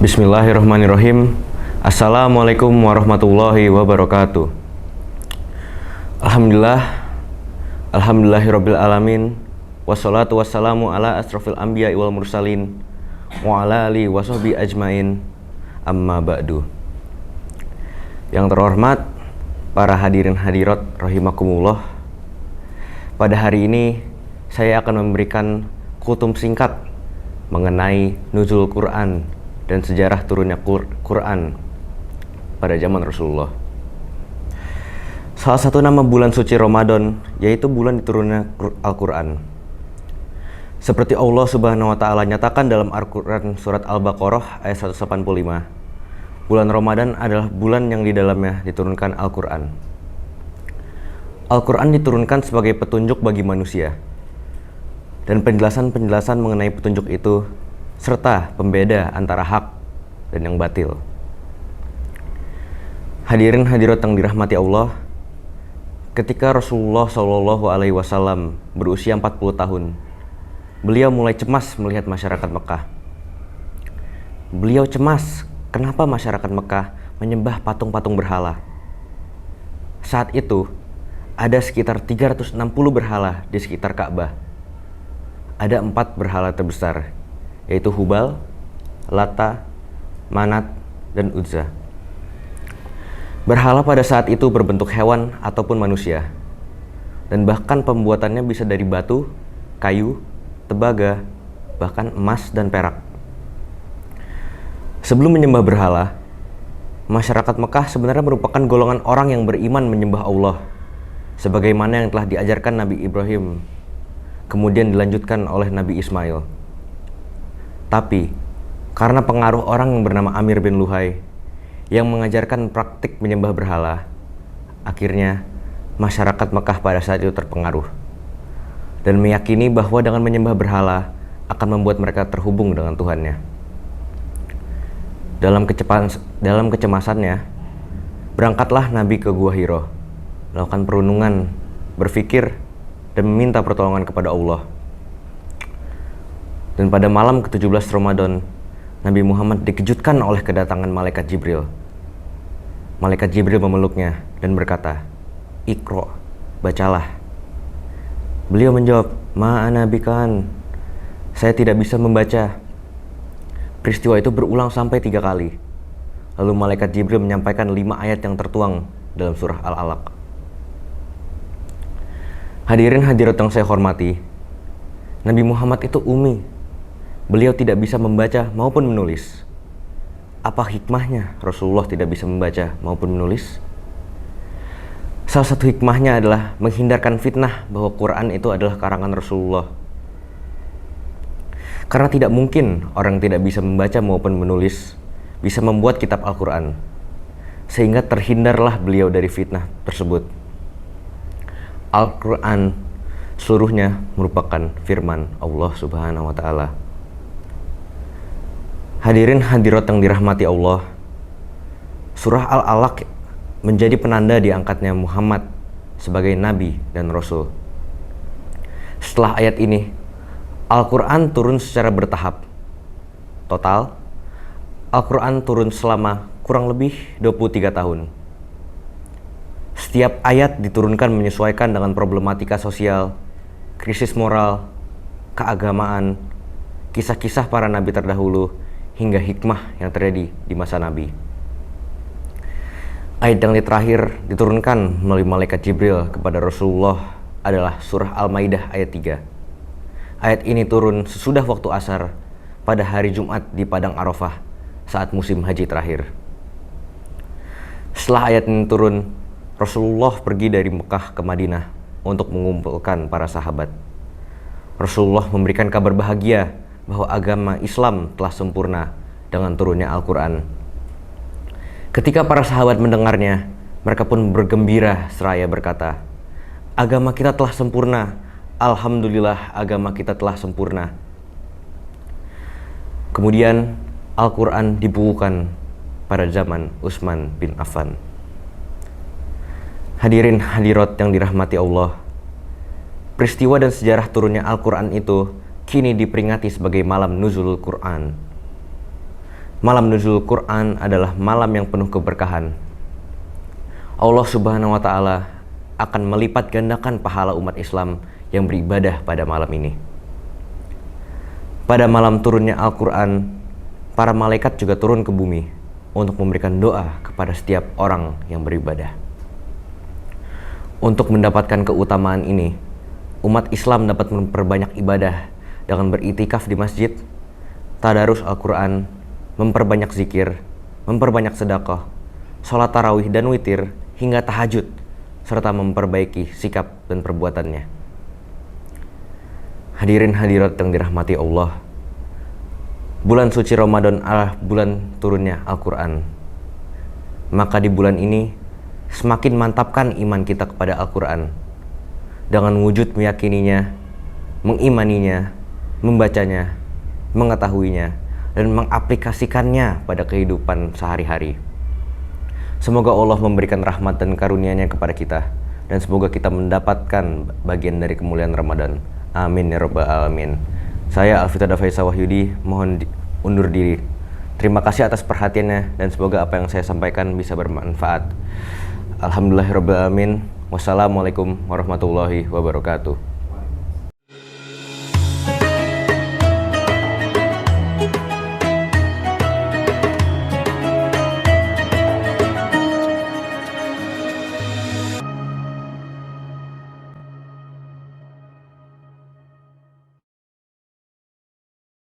Bismillahirrahmanirrahim. Assalamualaikum warahmatullahi wabarakatuh. Alhamdulillahirabbil alamin. Wassalatu wassalamu ala asrofil anbiya'i wal mursalin wa ala alihi washabbihi ajmain. Amma ba'du. Yang terhormat para hadirin hadirat rahimakumullah. Pada hari ini saya akan memberikan kutum singkat mengenai nuzul Quran dan sejarah turunnya Quran pada zaman Rasulullah. Salah satu nama bulan suci Ramadan yaitu bulan diturunnya Al-Quran. Seperti Allah Subhanahu wa Ta'ala nyatakan dalam Al-Quran surat Al-Baqarah ayat 185, bulan Ramadan adalah bulan yang di dalamnya diturunkan Al-Quran. Al-Quran diturunkan sebagai petunjuk bagi manusia, dan penjelasan-penjelasan mengenai petunjuk itu serta pembeda antara hak dan yang batil. Hadirin hadirat yang dirahmati Allah, ketika Rasulullah SAW berusia 40 tahun, beliau mulai cemas melihat masyarakat Mekah. Beliau cemas kenapa masyarakat Mekah menyembah patung-patung berhala. Saat itu, ada sekitar 360 berhala di sekitar Ka'bah. Ada 4 berhala terbesar, yaitu Hubal, Lata, Manat, dan Uzza. Berhala pada saat itu berbentuk hewan ataupun manusia, dan bahkan pembuatannya bisa dari batu, kayu, tembaga, bahkan emas dan perak. Sebelum menyembah berhala, masyarakat Mekah sebenarnya merupakan golongan orang yang beriman menyembah Allah, sebagaimana yang telah diajarkan Nabi Ibrahim, kemudian dilanjutkan oleh Nabi Ismail. Tapi, karena pengaruh orang yang bernama Amir bin Luhai yang mengajarkan praktik menyembah berhala, akhirnya masyarakat Mekah pada saat itu terpengaruh dan meyakini bahwa dengan menyembah berhala akan membuat mereka terhubung dengan Tuhannya. Dalam kecemasannya, berangkatlah Nabi ke Gua Hiro, melakukan perenungan, berpikir, dan meminta pertolongan kepada Allah. Dan pada malam ke-17 Ramadan, Nabi Muhammad dikejutkan oleh kedatangan Malaikat Jibril. Malaikat Jibril memeluknya dan berkata, "Iqra, bacalah." Beliau menjawab, "Ma ana bikan, saya tidak bisa membaca." Peristiwa itu berulang sampai 3 kali. Lalu Malaikat Jibril menyampaikan 5 ayat yang tertuang dalam surah Al-Alaq. Hadirin hadirat yang saya hormati, Nabi Muhammad itu ummi. Beliau tidak bisa membaca maupun menulis. Apa hikmahnya Rasulullah tidak bisa membaca maupun menulis? Salah satu hikmahnya adalah menghindarkan fitnah bahwa Quran itu adalah karangan Rasulullah. Karena tidak mungkin orang tidak bisa membaca maupun menulis bisa membuat kitab Al-Quran, sehingga terhindarlah beliau dari fitnah tersebut. Al-Quran seluruhnya merupakan firman Allah Subhanahu wa Ta'ala. Hadirin hadirat yang dirahmati Allah, surah Al-Alaq menjadi penanda diangkatnya Muhammad sebagai nabi dan rasul. Setelah ayat ini, Al-Quran turun secara bertahap. Total, Al-Quran turun selama kurang lebih 23 tahun. Setiap ayat diturunkan menyesuaikan dengan problematika sosial, krisis moral, keagamaan, kisah-kisah para nabi terdahulu, hingga hikmah yang terjadi di masa Nabi. Ayat yang terakhir diturunkan melalui Malaikat Jibril kepada Rasulullah adalah surah Al-Maidah ayat 3. Ayat ini turun sesudah waktu asar pada hari Jumat di Padang Arafah saat musim haji terakhir. Setelah ayat ini turun, Rasulullah pergi dari Mekah ke Madinah untuk mengumpulkan para sahabat. Rasulullah memberikan kabar bahagia bahwa agama Islam telah sempurna dengan turunnya Al-Quran. Ketika para sahabat mendengarnya, mereka pun bergembira seraya berkata, "Agama kita telah sempurna. Alhamdulillah, agama kita telah sempurna." Kemudian Al-Quran dibukukan pada zaman Utsman bin Affan. Hadirin hadirat yang dirahmati Allah, peristiwa dan sejarah turunnya Al-Quran itu kini diperingati sebagai malam nuzul Quran. Malam nuzul Quran adalah malam yang penuh keberkahan. Allah Subhanahu wa Ta'ala akan melipat gandakan pahala umat Islam yang beribadah pada malam ini. Pada malam turunnya Al-Quran, para malaikat juga turun ke bumi untuk memberikan doa kepada setiap orang yang beribadah. Untuk mendapatkan keutamaan ini, umat Islam dapat memperbanyak ibadah dengan beritikaf di masjid, tadarus Al-Quran, memperbanyak zikir, memperbanyak sedekah, sholat tarawih dan witir, hingga tahajud, serta memperbaiki sikap dan perbuatannya. Hadirin hadirat yang dirahmati Allah, bulan suci Ramadan adalah bulan turunnya Al-Quran. Maka di bulan ini semakin mantapkan iman kita kepada Al-Quran dengan wujud meyakininya, mengimaninya, membacanya, mengetahuinya, dan mengaplikasikannya pada kehidupan sehari-hari. Semoga Allah memberikan rahmat dan karunia-Nya kepada kita, dan semoga kita mendapatkan bagian dari kemuliaan Ramadan. Amin ya rabbal alamin. Saya Alfitada Faisal Wahyudi, mohon undur diri. Terima kasih atas perhatiannya, dan semoga apa yang saya sampaikan bisa bermanfaat. Alhamdulillahirabbil alamin. Wassalamualaikum warahmatullahi wabarakatuh.